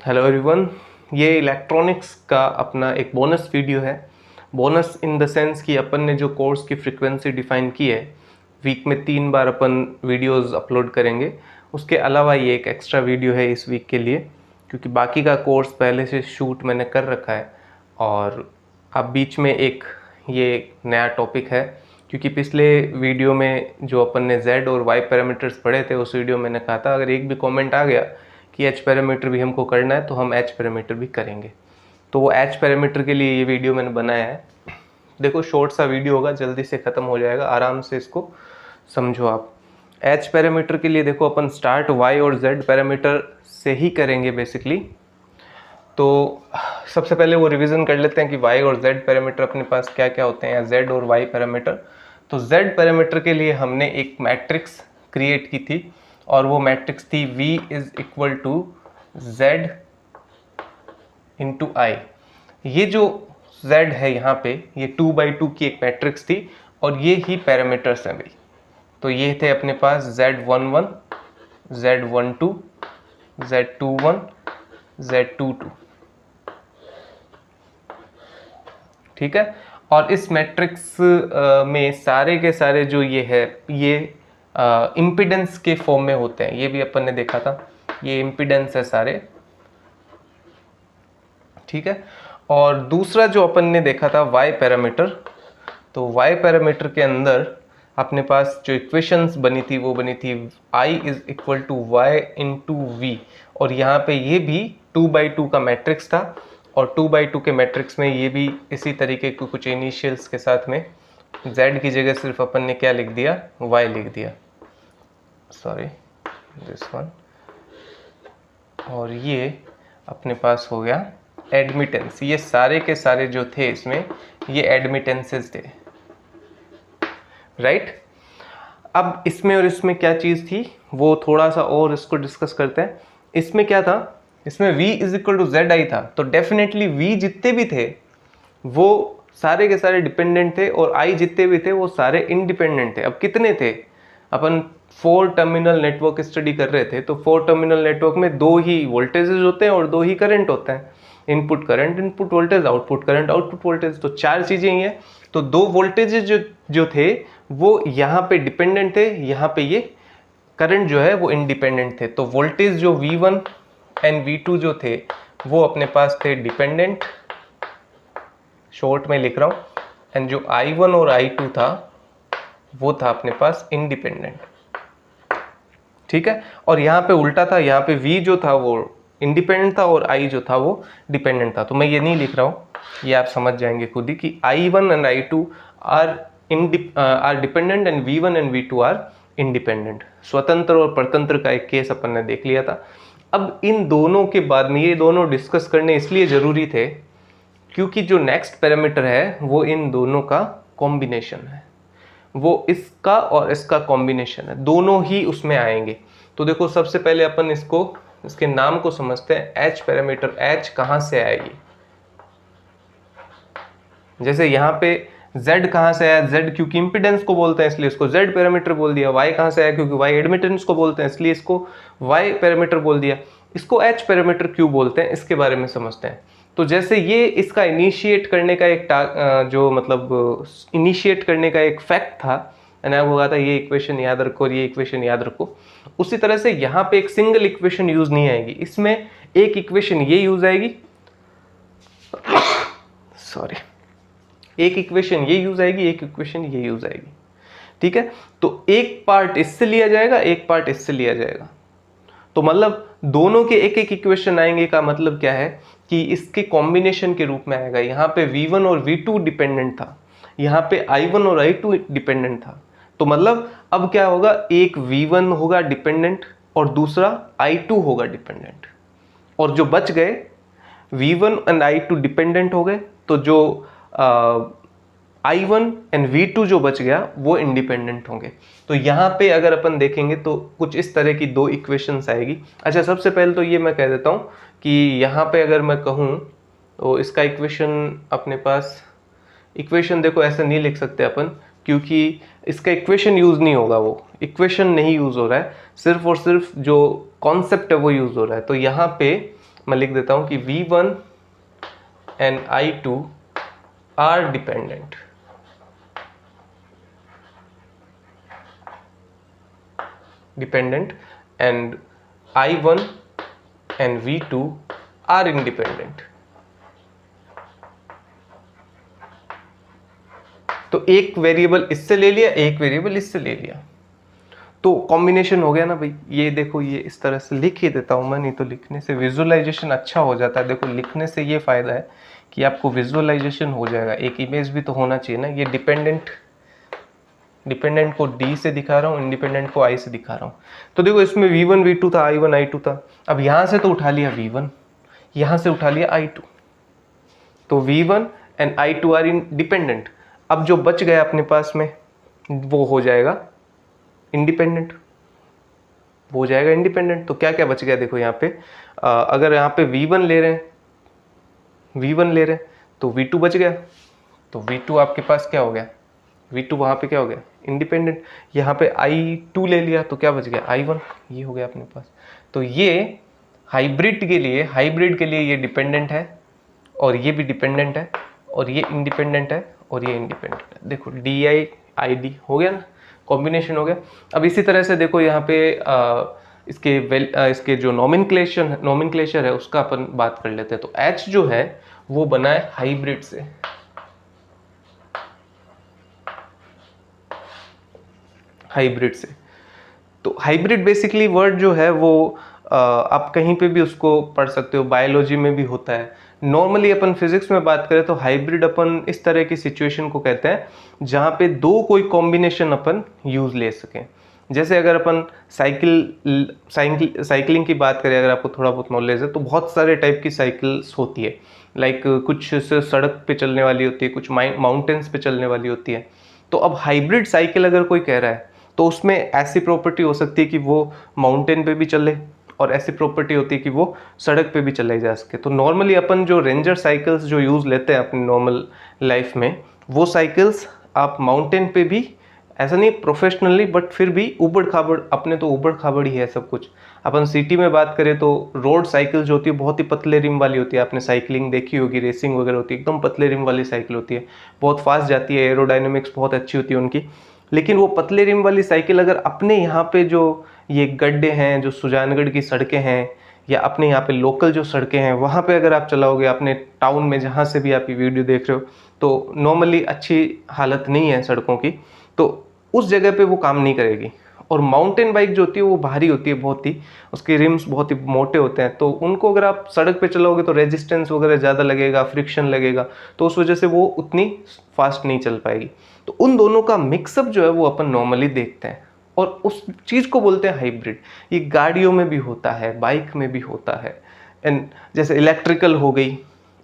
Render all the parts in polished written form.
Hello everyone, ये electronics का अपना एक बोनस वीडियो है। बोनस इन द सेंस कि अपन ने जो कोर्स की फ्रीक्वेंसी डिफ़ाइन की है, वीक में 3 बार अपन वीडियोस अपलोड करेंगे। उसके अलावा ये एक एक्स्ट्रा वीडियो है इस वीक के लिए, क्योंकि बाकी का कोर्स पहले से शूट मैंने कर रखा है और अब बीच में एक ये नया टॉपिक है। क्योंकि पिछले वीडियो में जो अपन ने Z और Y पैरामीटर्स पढ़े थे, उस वीडियो में मैंने कहा था अगर एक भी कमेंट आ गया कि H पैरामीटर भी हमको करना है तो हम H पैरामीटर भी करेंगे। तो वो H पैरामीटर के लिए ये वीडियो मैंने बनाया है। देखो, शॉर्ट सा वीडियो होगा, जल्दी से ख़त्म हो जाएगा, आराम से इसको समझो आप। H पैरामीटर के लिए देखो, अपन स्टार्ट Y और Z पैरामीटर से ही करेंगे बेसिकली। तो सबसे पहले वो रिवीजन कर लेते हैं कि Y और Z पैरामीटर अपने पास क्या क्या होते हैं, या Z और Y पैरामीटर। तो Z पैरामीटर के लिए हमने एक मैट्रिक्स क्रिएट की थी और वो मैट्रिक्स थी V is equal to Z into I। ये जो Z है यहाँ पे, ये 2x2 की एक मैट्रिक्स थी और ये ही पैरामीटर्स हैं भाई। तो ये थे अपने पास Z11, Z12, Z21, Z22, ठीक है। और इस मैट्रिक्स में सारे के सारे जो ये है, ये इम्पिडेंस के फॉर्म में होते हैं। ये भी अपन ने देखा था, ये इम्पिडेंस है सारे, ठीक है। और दूसरा जो अपन ने देखा था Y पैरामीटर, तो Y पैरामीटर के अंदर अपने पास जो इक्वेशंस बनी थी वो बनी थी I is equal to Y into V। और यहाँ पे ये भी 2x2 का मैट्रिक्स था और 2x2 के मैट्रिक्स में ये भी इसी तरीके के कुछ इनिशियल्स के साथ में Z की जगह सिर्फ अपन ने क्या लिख दिया, Y लिख दिया, सॉरी दिस वन। और ये अपने पास हो गया एडमिटेंस। ये सारे के सारे जो थे इसमें, ये एडमिटेंसेस थे, राइट। अब इसमें और इसमें क्या चीज़ थी वो थोड़ा सा और इसको डिस्कस करते हैं। इसमें क्या था, इसमें V is equal to ZI था, तो डेफिनेटली V जितने भी थे वो सारे के सारे डिपेंडेंट थे और I जितने भी थे वो सारे इंडिपेंडेंट थे। अब कितने थे, अपन 4 टर्मिनल नेटवर्क स्टडी कर रहे थे, तो 4 टर्मिनल नेटवर्क में 2 ही वोल्टेजेस होते हैं और 2 ही करंट होते हैं, input current input voltage, output current output voltage. तो 4 चीज़ें ही हैं। तो 2 वोल्टेजेस जो थे वो यहाँ पे डिपेंडेंट थे, यहाँ पे ये करंट जो है वो इंडिपेंडेंट थे। तो वोल्टेज जो V1 एंड V2 जो थे वो अपने पास थे डिपेंडेंट, शॉर्ट में लिख रहा हूँ, एंड जो I1 और I2 था वो था अपने पास इंडिपेंडेंट, ठीक है। और यहाँ पे उल्टा था, यहाँ पे V जो था वो इंडिपेंडेंट था और I जो था वो डिपेंडेंट था। तो मैं ये नहीं लिख रहा हूँ, ये आप समझ जाएंगे खुद ही कि I1 and I2 are dependent and V1 and V2 are independent. स्वतंत्र और परतंत्र का एक केस अपन ने देख लिया था। अब इन दोनों के बाद में ये दोनों डिस्कस करने इसलिए ज़रूरी थे क्योंकि जो नेक्स्ट पैरामीटर है वो इन दोनों का कॉम्बिनेशन है, वो इसका और इसका कॉम्बिनेशन है, दोनों ही उसमें आएंगे। तो देखो, सबसे पहले अपन इसके नाम को समझते हैं। H पैरामीटर, H कहाँ से आएगी, जैसे यहाँ पे Z कहाँ से आया, Z क्योंकि इम्पिडेंस को बोलते हैं इसलिए इसको Z पैरामीटर बोल दिया। Y कहाँ से आया, क्योंकि Y एडमिटेंस को बोलते हैं इसलिए इसको Y पैरामीटर बोल दिया। इसको H पैरामीटर क्यों बोलते हैं, इसके बारे में समझते हैं। तो जैसे ये इसका इनिशिएट करने का एक जो मतलब इनिशिएट करने का एक फैक्ट था, मैंने आपको कहा था ये इक्वेशन याद रखो और ये इक्वेशन याद रखो। उसी तरह से यहाँ पे एक सिंगल इक्वेशन यूज नहीं आएगी, इसमें एक इक्वेशन ये यूज आएगी, सॉरी, एक इक्वेशन ये यूज आएगी, एक इक्वेशन ये यूज आएगी, ठीक है। तो एक पार्ट इससे लिया जाएगा, एक पार्ट इससे लिया जाएगा। तो मतलब दोनों के एक एक इक्वेशन आएंगे का मतलब क्या है कि इसके कॉम्बिनेशन के रूप में आएगा। यहाँ पे V1 और V2 डिपेंडेंट था, यहाँ पे I1 और I2 डिपेंडेंट था। तो मतलब अब क्या होगा, एक V1 होगा डिपेंडेंट और दूसरा I2 होगा डिपेंडेंट, और जो बच गए V1 एंड I2 डिपेंडेंट हो गए, तो जो I1 एंड V2 जो बच गया वो इंडिपेंडेंट होंगे। तो यहाँ पे अगर अपन देखेंगे तो कुछ इस तरह की 2 इक्वेशंस आएगी। अच्छा, सबसे पहले तो ये मैं कह देता हूँ कि यहाँ पे अगर मैं कहूँ तो इसका इक्वेशन अपने पास, इक्वेशन देखो ऐसे नहीं लिख सकते अपन, क्योंकि इसका इक्वेशन यूज़ नहीं होगा, वो इक्वेशन नहीं यूज़ हो रहा है, सिर्फ और सिर्फ जो कॉन्सेप्ट है वो यूज़ हो रहा है। तो यहाँ पे मैं लिख देता हूँ कि V1 and I2 are dependent. And I1 and V2 are independent. तो एक वेरिएबल इससे ले लिया, एक वेरिएबल इससे ले लिया, तो कॉम्बिनेशन हो गया ना भाई। ये देखो, ये इस तरह से लिख ही देता हूं मैं, नहीं तो लिखने से विजुअलाइजेशन अच्छा हो जाता है। देखो लिखने से ये फायदा है कि आपको विजुअलाइजेशन हो जाएगा, एक इमेज भी तो होना चाहिए ना। ये डिपेंडेंट को D से दिखा रहा हूँ, इंडिपेंडेंट को I से दिखा रहा हूँ। तो देखो इसमें V1 V2 था, I1 I2 था। अब यहाँ से तो उठा लिया V1, यहाँ से उठा लिया I2, तो V1 and I2 are independent. अब जो बच गया अपने पास में वो हो जाएगा इंडिपेंडेंट, हो जाएगा इंडिपेंडेंट। तो क्या क्या बच गया देखो यहाँ पे, अगर यहाँ पे V1 ले रहे हैं तो V2 बच गया। तो V2 आपके पास क्या हो गया, V2 वहाँ पे क्या हो गया, इंडिपेंडेंट। यहाँ पे I2 ले लिया तो क्या बच गया, I1, ये हो गया अपने पास। तो ये हाइब्रिड के लिए ये डिपेंडेंट है, और ये भी डिपेंडेंट है, और ये इंडिपेंडेंट है, और ये इंडिपेंडेंट है। देखो DI हो गया ना, कॉम्बिनेशन हो गया। अब इसी तरह से देखो यहाँ पे इसके जो नोमेनक्लेचर है उसका अपन बात कर लेते हैं। तो H जो है वो बना है हाइब्रिड से, तो हाइब्रिड बेसिकली वर्ड जो है वो आप कहीं पे भी उसको पढ़ सकते हो, बायोलॉजी में भी होता है। नॉर्मली अपन फिजिक्स में बात करें तो हाइब्रिड अपन इस तरह की सिचुएशन को कहते हैं जहाँ पे दो कोई कॉम्बिनेशन अपन यूज ले सकें। जैसे अगर अपन साइकिलिंग की बात करें, अगर आपको थोड़ा बहुत नॉलेज है तो बहुत सारे टाइप की साइकिल्स होती है। लाइक कुछ सड़क पे चलने वाली होती है, कुछ माउंटेन्स पे चलने वाली होती है। तो अब हाइब्रिड साइकिल अगर कोई कह रहा है तो उसमें ऐसी प्रॉपर्टी हो सकती है कि वो माउंटेन पे भी चले, और ऐसी प्रॉपर्टी होती है कि वो सड़क पे भी चले जा सके। तो नॉर्मली अपन जो रेंजर साइकिल्स जो यूज़ लेते हैं अपनी नॉर्मल लाइफ में, वो साइकिल्स आप माउंटेन पे भी, ऐसा नहीं प्रोफेशनली बट फिर भी उबड़ खाबड़, अपने तो उबड़ खाबड़ ही है सब कुछ। अपन सिटी में बात करें तो रोड साइकिल जो होती है बहुत ही पतले रिम वाली होती है। आपने साइकिलिंग देखी होगी, रेसिंग वगैरह होती है, एकदम पतले रिम वाली साइकिल होती है, बहुत फास्ट जाती है, एरोडायनेमिक्स बहुत अच्छी होती है उनकी। लेकिन वो पतले रिम वाली साइकिल अगर अपने यहाँ पे जो ये गड्ढे हैं, जो सुजानगढ़ की सड़कें हैं, या अपने यहाँ पे लोकल जो सड़कें हैं वहाँ पे अगर आप चलाओगे, अपने टाउन में जहाँ से भी आप ये वीडियो देख रहे हो, तो नॉर्मली अच्छी हालत नहीं है सड़कों की, तो उस जगह पे वो काम नहीं करेगी। और माउंटेन बाइक जो होती है वो भारी होती है बहुत ही, उसके रिम्स बहुत ही मोटे होते हैं, तो उनको अगर आप सड़क पे चलाओगे तो रेजिस्टेंस वगैरह ज़्यादा लगेगा, फ्रिक्शन लगेगा, तो उस वजह से वो उतनी फास्ट नहीं चल पाएगी। तो उन दोनों का मिक्सअप जो है वो अपन नॉर्मली देखते हैं, और उस चीज़ को बोलते हैं हाइब्रिड। ये गाड़ियों में भी होता है, बाइक में भी होता है, एंड जैसे इलेक्ट्रिकल हो गई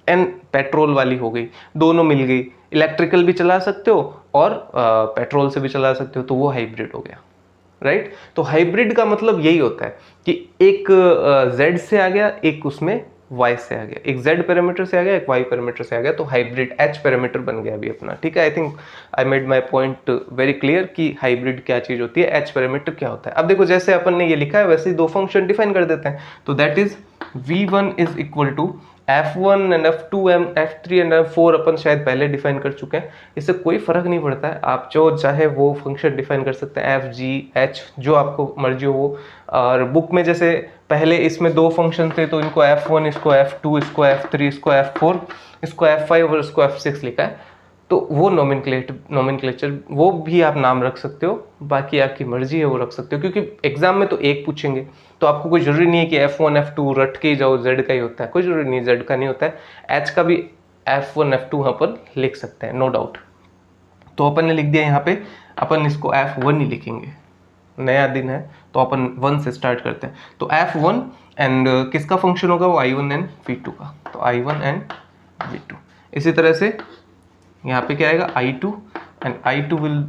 एंड पेट्रोल वाली हो गई, दोनों मिल गई, इलेक्ट्रिकल भी चला सकते हो और पेट्रोल से भी चला सकते हो, तो वो हाइब्रिड हो गया, राइट। तो हाइब्रिड का मतलब यही होता है कि एक Z से आ गया, एक उसमें Y से आ गया, एक Z पैरामीटर से आ गया, एक Y पैरामीटर से आ गया, तो हाइब्रिड H पैरामीटर बन गया अभी अपना, ठीक है। I think I made my point very clear कि हाइब्रिड क्या चीज़ होती है, H पैरामीटर क्या होता है। अब देखो जैसे अपन ने ये लिखा है वैसे ही दो फंक्शन डिफाइन कर देते हैं। तो that is V1 is equal to F1 and F2 and F3 and F4 अपन शायद पहले डिफाइन कर चुके हैं, इससे कोई फर्क नहीं पड़ता है, आप जो चाहे वो फंक्शन डिफाइन कर सकते हैं, F, G, H जो आपको मर्जी हो वो। और बुक में जैसे पहले इसमें दो फंक्शन थे तो इनको F1, इसको F2, इसको F3, इसको F4, इसको F5 और इसको F6 लिखा है, तो वो नोमेनक्लेचर वो भी आप नाम रख सकते हो, बाकी आपकी मर्जी है वो रख सकते हो, क्योंकि एग्जाम में तो एक पूछेंगे तो आपको कोई जरूरी नहीं है कि F1 F2 रट के ही जाओ, Z का ही होता है, कोई जरूरी नहीं, Z का नहीं होता है, H का भी F1 F2 यहाँ पर लिख सकते हैं, नो डाउट। तो अपन ने लिख दिया यहाँ पे, अपन इसको F1 ही लिखेंगे, नया दिन है तो अपन 1 से स्टार्ट करते हैं। तो F1 एंड किसका फंक्शन होगा वो I1 एंड V2 का, तो I1 एंड V2। इसी तरह से यहाँ पे क्या आएगा I2 and I2 will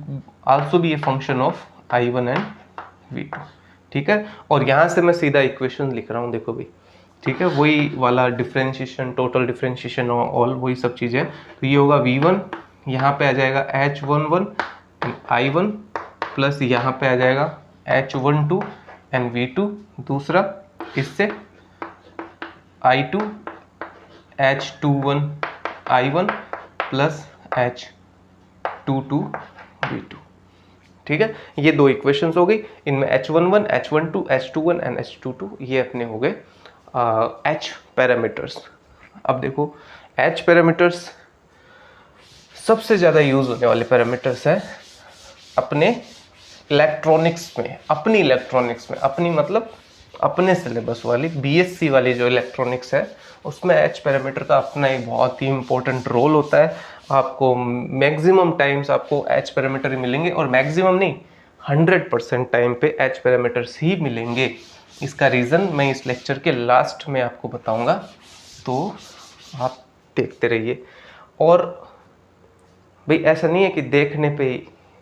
also be a function of I1 and V2, ठीक है। और यहाँ से मैं सीधा इक्वेशन लिख रहा हूँ, देखो भाई, ठीक है, वही वाला डिफरेंशिएशन, टोटल डिफरेंशिएशन ऑल वही सब चीज़ें। तो ये होगा V1, यहाँ पे आ जाएगा H11 एंड I1 प्लस यहाँ पे आ जाएगा H12 एंड V2 दूसरा, इससे I2 H21 I1 plus H22 V2। ठीक है, ये दो इक्वेशंस हो गई। इनमें H11, H12, H21 and H22 ये अपने हो गए H पैरामीटर्स। अब देखो H पैरामीटर्स सबसे ज़्यादा यूज होने वाले पैरामीटर्स है अपने इलेक्ट्रॉनिक्स में, अपनी इलेक्ट्रॉनिक्स में, अपनी मतलब अपने सिलेबस वाली BSc वाली जो इलेक्ट्रॉनिक्स है उसमें H पैरामीटर का अपना एक बहुत ही इंपॉर्टेंट रोल होता है। आपको मैक्सिमम टाइम्स आपको H पैरामीटर ही मिलेंगे, और मैक्सिमम नहीं 100% टाइम पे H पैरामीटर्स ही मिलेंगे। इसका रीज़न मैं इस लेक्चर के लास्ट में आपको बताऊंगा, तो आप देखते रहिए। और भाई ऐसा नहीं है कि देखने पे ही,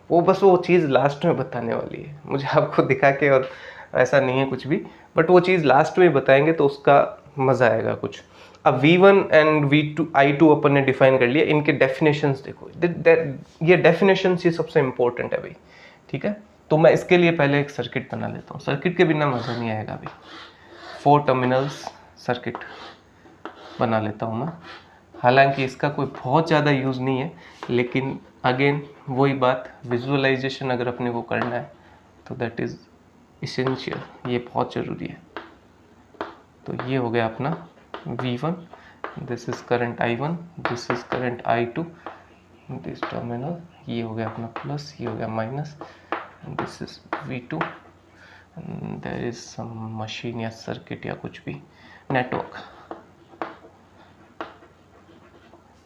वो बस वो चीज़ लास्ट में बताने वाली है, मुझे आपको दिखा के, और ऐसा नहीं है कुछ भी, बट वो चीज़ लास्ट में बताएंगे तो उसका मज़ा आएगा कुछ। अब V1 एंड V2 I2 अपन ने डिफाइन कर लिया, इनके डेफिनेशंस देखो, ये डेफिनेशंस ये सबसे इंपॉर्टेंट है भाई। ठीक है, तो मैं इसके लिए पहले एक सर्किट बना लेता हूँ, सर्किट के बिना मज़ा नहीं आएगा भाई। 4 टर्मिनल्स सर्किट बना लेता हूँ मैं, हालांकि इसका कोई बहुत ज़्यादा यूज़ नहीं है, लेकिन अगेन वही बात, विजुअलाइजेशन अगर अपने को करना है तो दैट इज़ इसेंशियल, ये बहुत ज़रूरी है। तो ये हो गया अपना V1, this is current I1, this is current I2, this terminal, ये हो गया अपना प्लस, ये हो गया minus, this is V2, there is some machine या सर्किट या कुछ भी नेटवर्क।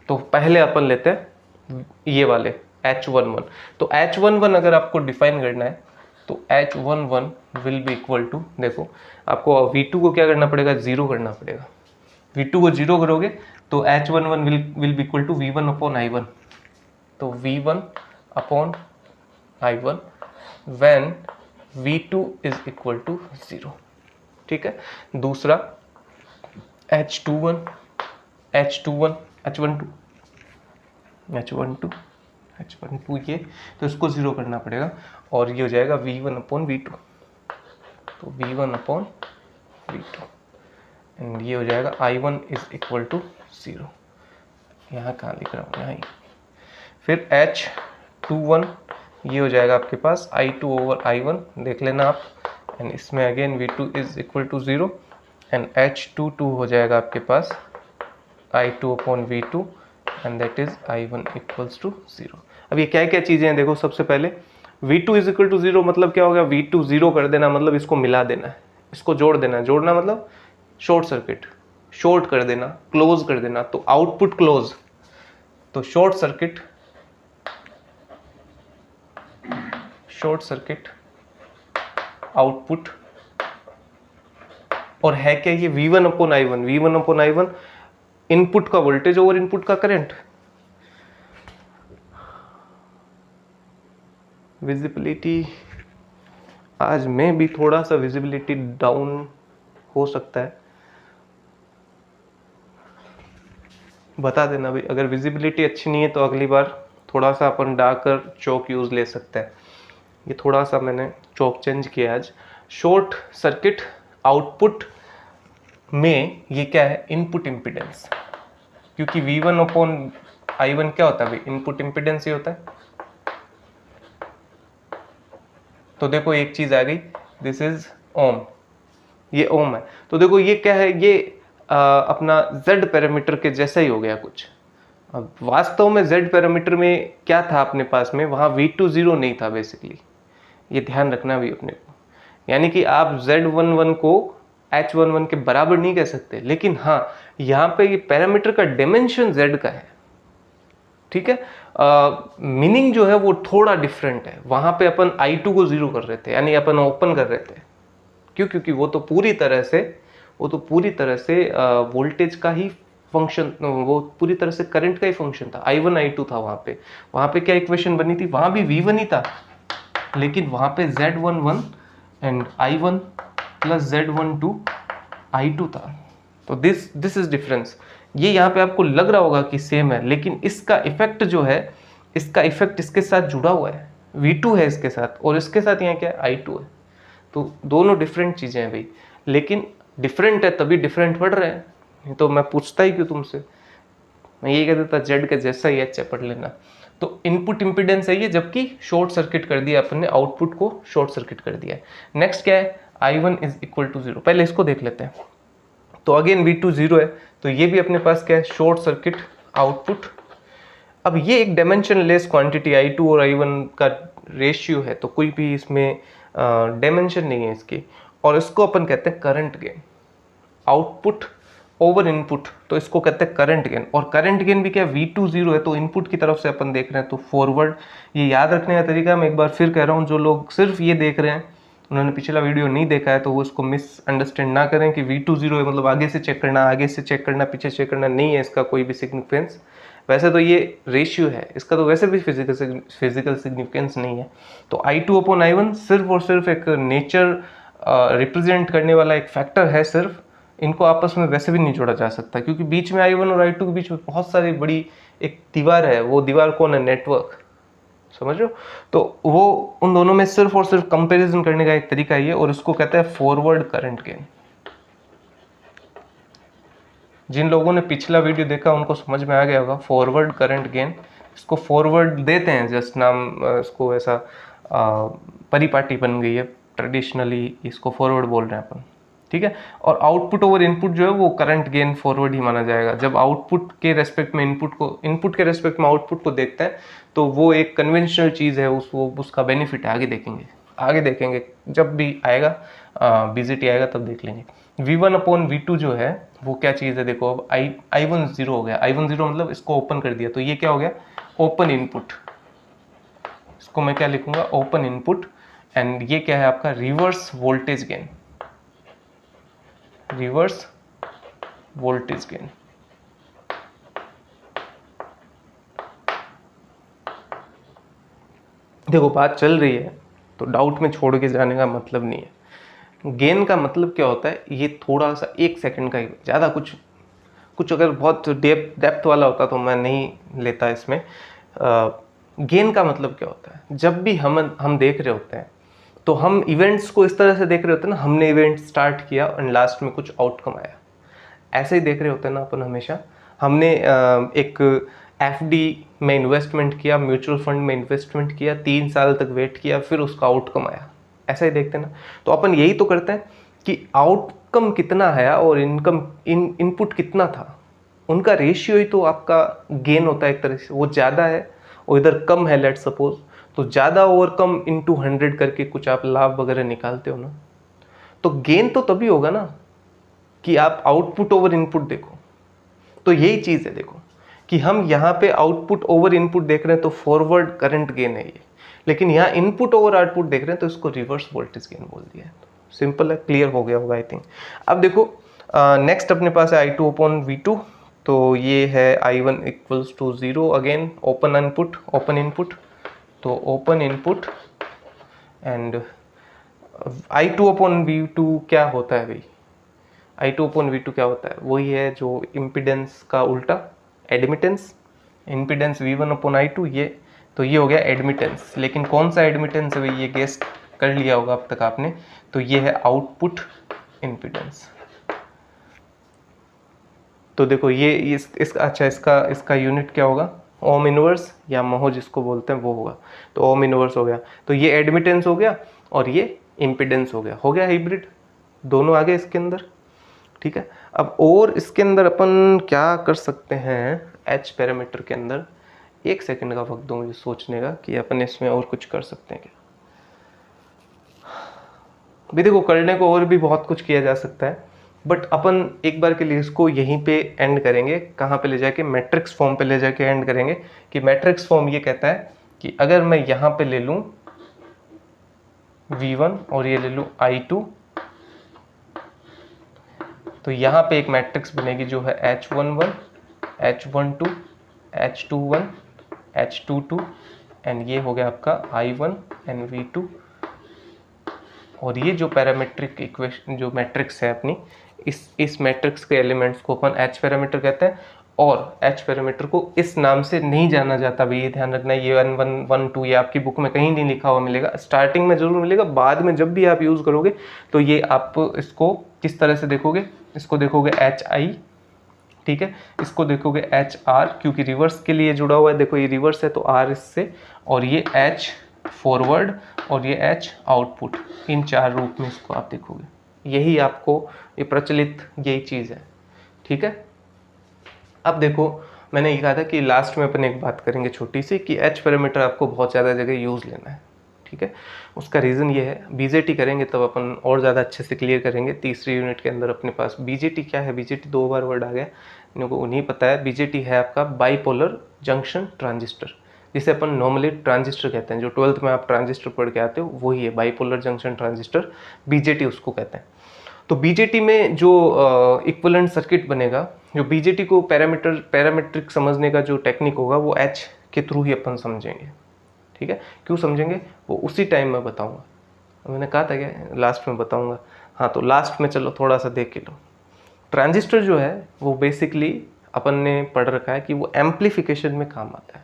तो पहले अपन लेते हैं ये वाले H11। तो H11 अगर आपको डिफाइन करना है तो H11 will be equal to, देखो आपको V2 को क्या करना पड़ेगा, 0 करना पड़ेगा। V2 को 0 करोगे तो H11 will be equal to V1 upon I1। तो V1 upon I1 when V2 is equal to 0। ठीक है, दूसरा H12 ये, तो इसको 0 करना पड़ेगा, और ये हो जाएगा V1 अपॉन V2। तो V1 अपॉन V2 एंड ये हो जाएगा I1 इज इक्वल टू 0। यहाँ कहाँ लिख रहा हूँ, यहाँ ही। फिर H21 ये हो जाएगा आपके पास I2 ओवर I1, देख लेना आप, एंड इसमें again V2 is equal to 0 and H22 हो जाएगा आपके पास I2 upon V2 and that is I1 equals to 0। अब ये क्या क्या चीज़ें हैं देखो, सबसे पहले V2 इज इक्वल टू 0 मतलब क्या हो गया, V2 0 कर देना मतलब इसको मिला देना है, इसको जोड़ देना है, जोड़ना मतलब शॉर्ट सर्किट, शॉर्ट कर देना, क्लोज कर देना, तो आउटपुट क्लोज, तो शॉर्ट सर्किट आउटपुट। और है क्या ये V1 अपॉन I1 इनपुट का वोल्टेज ओवर इनपुट का करंट। विजिबिलिटी, आज में भी थोड़ा सा विजिबिलिटी डाउन हो सकता है, बता देना भाई। अगर विजिबिलिटी अच्छी नहीं है तो अगली बार थोड़ा सा अपन डार्कर चौक यूज ले सकते हैं। ये थोड़ा सा मैंने चौक चेंज किया आज। शॉर्ट सर्किट आउटपुट में ये क्या है, इनपुट इम्पीडेंस, क्योंकि V1 अपॉन I1 क्या होता है भाई, इनपुट इम्पीडेंस ही होता है। तो देखो एक चीज आ गई, दिस इज ओम, ये ओम है। तो देखो ये क्या है, ये अपना Z पैरामीटर के जैसा ही हो गया कुछ। अब वास्तव में Z पैरामीटर में क्या था अपने पास में, वहाँ V2 0 नहीं था बेसिकली, ये ध्यान रखना भी अपने को। यानी कि आप Z11 को H11 के बराबर नहीं कह सकते, लेकिन हाँ यहाँ पे ये पैरामीटर का डायमेंशन Z का है। ठीक है, मीनिंग जो है वो थोड़ा डिफरेंट है। वहाँ पे अपन I2 को 0 कर रहे थे, यानी अपन ओपन कर रहे थे। क्यों, क्योंकि वो तो पूरी तरह से वोल्टेज का ही फंक्शन, वो पूरी तरह से करंट का ही फंक्शन था। I1 I2 था वहाँ पे क्या इक्वेशन बनी थी, वहाँ भी V1 ही था, लेकिन वहाँ पे Z11 and I1 plus Z12 I2 था। तो दिस इज डिफरेंस। ये यहाँ पे आपको लग रहा होगा कि सेम है, लेकिन इसका इफेक्ट जो है, इसका इफेक्ट इसके साथ जुड़ा हुआ है, V2 है इसके साथ, और इसके साथ यहाँ क्या है, I2 है। तो दोनों डिफरेंट चीज़ें हैं भाई, लेकिन डिफरेंट है तभी डिफरेंट पढ़ रहे हैं। नहीं तो मैं पूछता ही क्यों तुमसे, मैं ये कह देता जेड का जैसा ही अच्छा पढ़ लेना। तो इनपुट इम्पीडेंस है ये, जबकि शॉर्ट सर्किट कर दिया अपन ने, आउटपुट को शॉर्ट सर्किट कर दिया है। नेक्स्ट क्या है, I1 इज इक्वल टू 0, पहले इसको देख लेते हैं। तो अगेन V2 0 है, तो ये भी अपने पास क्या है, शॉर्ट सर्किट आउटपुट। अब ये एक डायमेंशनलेस क्वांटिटी I2 और I1 का रेशियो है, तो कोई भी इसमें डायमेंशन नहीं है इसकी, और इसको अपन कहते हैं current gain, output over input, तो इसको कहते हैं करंट गेन। और करंट गेन भी क्या, V2 0 है, तो इनपुट की तरफ से अपन देख रहे हैं, तो फॉरवर्ड। ये याद रखने का तरीका मैं एक बार फिर कह रहा हूँ, जो लोग सिर्फ ये देख रहे हैं, उन्होंने पिछला वीडियो नहीं देखा है, तो वो इसको मिसअंडरस्टैंड ना करें कि V2 0 है मतलब आगे से चेक करना, आगे से चेक करना, पीछे चेक करना, नहीं है इसका कोई भी सिग्निफिकेंस। वैसे तो ये रेशियो है, इसका तो वैसे भी फिजिकल सिग्निफिकेंस नहीं है। तो I2 अपॉन I1 सिर्फ और सिर्फ एक नेचर रिप्रेजेंट करने वाला एक फैक्टर है सिर्फ, इनको आपस में वैसे भी नहीं जोड़ा जा सकता, क्योंकि बीच में I1 और I2 के बीच में बहुत सारी बड़ी एक दीवार है। वो दीवार कौन है, नेटवर्क, समझ रहे हो। तो वो उन दोनों में सिर्फ और सिर्फ कंपैरिजन करने का एक तरीका ये, और इसको कहते हैं फॉरवर्ड करंट गेन। जिन लोगों ने पिछला वीडियो देखा उनको समझ में आ गया होगा, फॉरवर्ड करंट गेन। इसको फॉरवर्ड देते हैं, जस्ट नाम इसको ऐसा परिपाटी बन गई है, ट्रेडिशनली इसको फॉरवर्ड बोल रहे हैं अपन, ठीक है। और आउटपुट ओवर इनपुट जो है वो करंट गेन फॉरवर्ड ही माना जाएगा। जब आउटपुट के रेस्पेक्ट में इनपुट के रेस्पेक्ट में आउटपुट को देखते हैं, तो वो एक कन्वेंशनल चीज़ है, उसका बेनिफिट आगे देखेंगे जब भी आएगा, बीजेटी आएगा तब देख लेंगे। V1 अपॉन V2 जो है वो क्या चीज़ है, देखो अब I1 0 हो गया, I1 0 मतलब इसको ओपन कर दिया, तो ये क्या हो गया, ओपन इनपुट। इसको मैं क्या लिखूंगा, ओपन इनपुट। एंड ये क्या है आपका, reverse voltage gain, reverse voltage gain. देखो बात चल रही है तो डाउट में छोड़ के जाने का मतलब नहीं है। गेन का मतलब क्या होता है, ये थोड़ा सा 1 सेकंड का ही, ज़्यादा कुछ अगर बहुत डेप्थ वाला होता तो मैं नहीं लेता इसमें। गेन का मतलब क्या होता है, जब भी हम देख रहे होते हैं तो हम इवेंट्स को इस तरह से देख रहे होते हैं ना, हमने इवेंट स्टार्ट किया और लास्ट में कुछ आउटकम आया, ऐसे ही देख रहे होते हैं ना अपन हमेशा। हमने एक FD में इन्वेस्टमेंट किया, म्यूचुअल फंड में इन्वेस्टमेंट किया, 3 साल तक वेट किया, फिर उसका आउटकम आया, ऐसा ही देखते हैं ना। तो अपन यही तो करते हैं कि आउटकम कितना है और इनपुट कितना था, उनका रेशियो ही तो आपका गेन होता है एक तरह से। वो ज़्यादा है और इधर कम है, लेट सपोज, तो ज़्यादा और कम इंटू 100 करके कुछ आप लाभ वगैरह निकालते हो ना, तो गेन तो तभी होगा ना कि आप आउटपुट ओवर इनपुट देखो। तो यही चीज़ है, देखो कि हम यहाँ पे आउटपुट ओवर इनपुट देख रहे हैं तो फॉरवर्ड करंट गेन है ये, लेकिन यहाँ इनपुट ओवर आउटपुट देख रहे हैं तो इसको रिवर्स वोल्टेज गेन बोल दिया है। सिंपल है, क्लियर हो गया होगा आई थिंक। अब देखो नेक्स्ट अपने पास है I2 अपॉन V2, तो ये है I1 equals to 0, again open input, तो open input and I2 upon V2 क्या होता है भाई, I2 अपॉन V2 क्या होता है, वही है जो इम्पिडेंस का उल्टा, admittance. Impedance V1 upon I2, ये तो ये हो गया एडमिटेंस। लेकिन कौन सा एडमिटेंस है भाई, ये गेस कर लिया होगा अब तक आपने, तो ये है आउटपुट इम्पिडेंस। तो देखो ये अच्छा इसका यूनिट क्या होगा, ओम इनवर्स या महो जिसको बोलते हैं वो होगा, तो ओम इनवर्स हो गया। तो ये एडमिटेंस हो गया और ये इम्पिडेंस हो गया हाइब्रिड, दोनों आ गए इसके अंदर, ठीक है। अब और इसके अंदर अपन क्या कर सकते हैं, H पैरामीटर के अंदर 1 सेकंड का वक्त दो मुझे सोचने का कि अपन इसमें और कुछ कर सकते हैं क्या। भी देखो करने को और भी बहुत कुछ किया जा सकता है, बट अपन एक बार के लिए इसको यहीं पे एंड करेंगे। कहाँ पे ले जाके, मैट्रिक्स फॉर्म पे ले जाके एंड करेंगे। कि मैट्रिक्स फॉर्म ये कहता है कि अगर मैं यहाँ पे ले लूँ V1 और ये ले लूँ I2, तो यहाँ पे एक मैट्रिक्स बनेगी जो है H11, H12, H21, H22 and ये हो गया आपका I1 एंड V2। और ये जो पैरामीट्रिक इक्वेशन जो मैट्रिक्स है अपनी, इस मैट्रिक्स के एलिमेंट्स को अपन H पैरामीटर कहते हैं। और H पैरामीटर को इस नाम से नहीं जाना जाता भाई, ये ध्यान रखना। ये 1, 1, 1, 2 ये आपकी बुक में कहीं नहीं लिखा हुआ मिलेगा, स्टार्टिंग में जरूर मिलेगा, बाद में जब भी आप यूज़ करोगे तो ये आप इसको किस तरह से देखोगे, इसको देखोगे HI ठीक है। इसको देखोगे एच आर, क्योंकि रिवर्स के लिए जुड़ा हुआ है, देखो ये रिवर्स है तो आर इससे, और ये एच फॉरवर्ड और ये एच आउटपुट, इन 4 रूप में इसको आप देखोगे। यही आपको ये प्रचलित यही चीज़ है, ठीक है। अब देखो मैंने ये कहा था कि लास्ट में अपन एक बात करेंगे छोटी सी, कि एच पैरामीटर आपको बहुत ज़्यादा जगह यूज़ लेना है, ठीक है। उसका रीज़न ये है, बीजेटी करेंगे तब अपन और ज़्यादा अच्छे से क्लियर करेंगे। तीसरी यूनिट के अंदर अपने पास बीजेटी क्या है, बीजेटी 2 बार वर्ड आ गया, इनको उन्हीं पता है। बीजेटी है आपका बाइपोलर जंक्शन ट्रांजिस्टर, जिसे अपन नॉर्मली ट्रांजिस्टर कहते हैं। जो 12th में आप ट्रांजिस्टर पढ़ के आते हो वही है बाइपोलर जंक्शन ट्रांजिस्टर, बीजेटी उसको कहते हैं। तो बीजेटी में जो इक्विवेलेंट सर्किट बनेगा, जो बीजेटी को पैरामीट्रिक समझने का जो टेक्निक होगा वो एच के थ्रू ही अपन समझेंगे, ठीक है। क्यों समझेंगे वो उसी टाइम में बताऊंगा, मैंने कहा था क्या लास्ट में बताऊंगा, हाँ तो लास्ट में चलो थोड़ा सा देख के लो। ट्रांजिस्टर जो है वो बेसिकली अपन ने पढ़ रखा है कि वो एम्प्लीफिकेशन में काम आता है,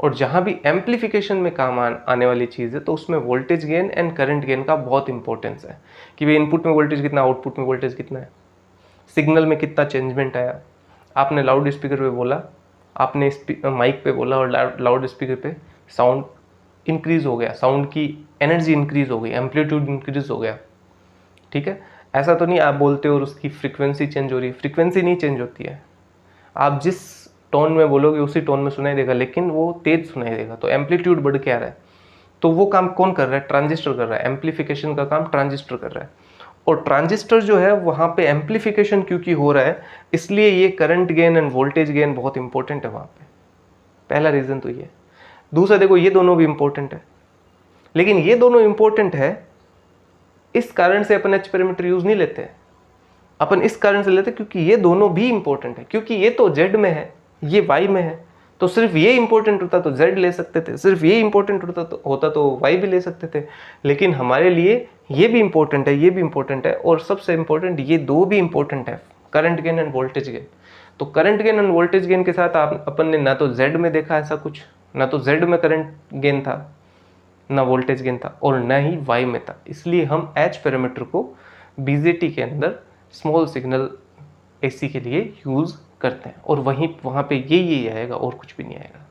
और जहाँ भी एम्प्लीफिकेशन में काम आने वाली चीज़ है तो उसमें voltage gain and current gain का बहुत इंपॉर्टेंस है, कि भाई इनपुट में वोल्टेज कितना, आउटपुट में वोल्टेज कितना है, सिग्नल में कितना चेंजमेंट आया। आपने लाउड स्पीकर पे बोला, आपने माइक पे बोला, और लाउड स्पीकर पे साउंड इंक्रीज हो गया, साउंड की एनर्जी इंक्रीज हो गई, एम्पलीट्यूड इंक्रीज हो गया, ठीक है। ऐसा तो नहीं आप बोलते हो और उसकी फ्रीक्वेंसी चेंज हो रही है, फ्रीक्वेंसी नहीं चेंज होती है, आप जिस टोन में बोलोगे उसी टोन में सुनाई देगा, लेकिन वो तेज सुनाई देगा, तो एम्पलीट्यूड बढ़ के आ रहा है। तो वो काम कौन कर रहा है, ट्रांजिस्टर कर रहा है, एम्पलीफिकेशन का काम ट्रांजिस्टर कर रहा है। और ट्रांजिस्टर जो है वहाँ पे एम्पलीफिकेशन क्योंकि हो रहा है, इसलिए ये current gain and voltage gain बहुत इंपॉर्टेंट है वहाँ पे। पहला रीज़न तो ये। दूसरा देखो ये दोनों भी इंपॉर्टेंट है, लेकिन ये दोनों इंपॉर्टेंट है इस कारण से अपन एच पैरामीटर यूज नहीं लेते हैं, अपन इस कारण से लेते क्योंकि ये दोनों भी इंपॉर्टेंट है, क्योंकि ये तो जेड में है, ये वाई में है, तो सिर्फ ये इंपॉर्टेंट होता तो जेड ले सकते थे, सिर्फ ये इंपॉर्टेंट होता तो वाई भी ले सकते थे। लेकिन हमारे लिए ये भी इंपॉर्टेंट है, ये भी इंपॉर्टेंट है, और सबसे इंपॉर्टेंट ये दो भी इंपॉर्टेंट है, current gain and voltage gain. तो current gain and voltage gain के साथ अपन ने ना तो जेड में देखा ऐसा कुछ, ना तो जेड में करंट गेन था, ना वोल्टेज गेन था, और ना ही वाई में था। इसलिए हम एच पैरामीटर को बीजेटी के अंदर स्मॉल सिग्नल एसी के लिए यूज़ करते हैं, और वहाँ पे ये आएगा और कुछ भी नहीं आएगा,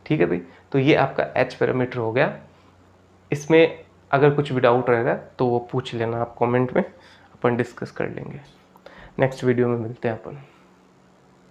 ठीक है भाई। तो ये आपका एच पैरामीटर हो गया। इसमें अगर कुछ भी डाउट रहेगा तो वो पूछ लेना आप कमेंट में, अपन डिस्कस कर लेंगे। नेक्स्ट वीडियो में मिलते हैं अपन।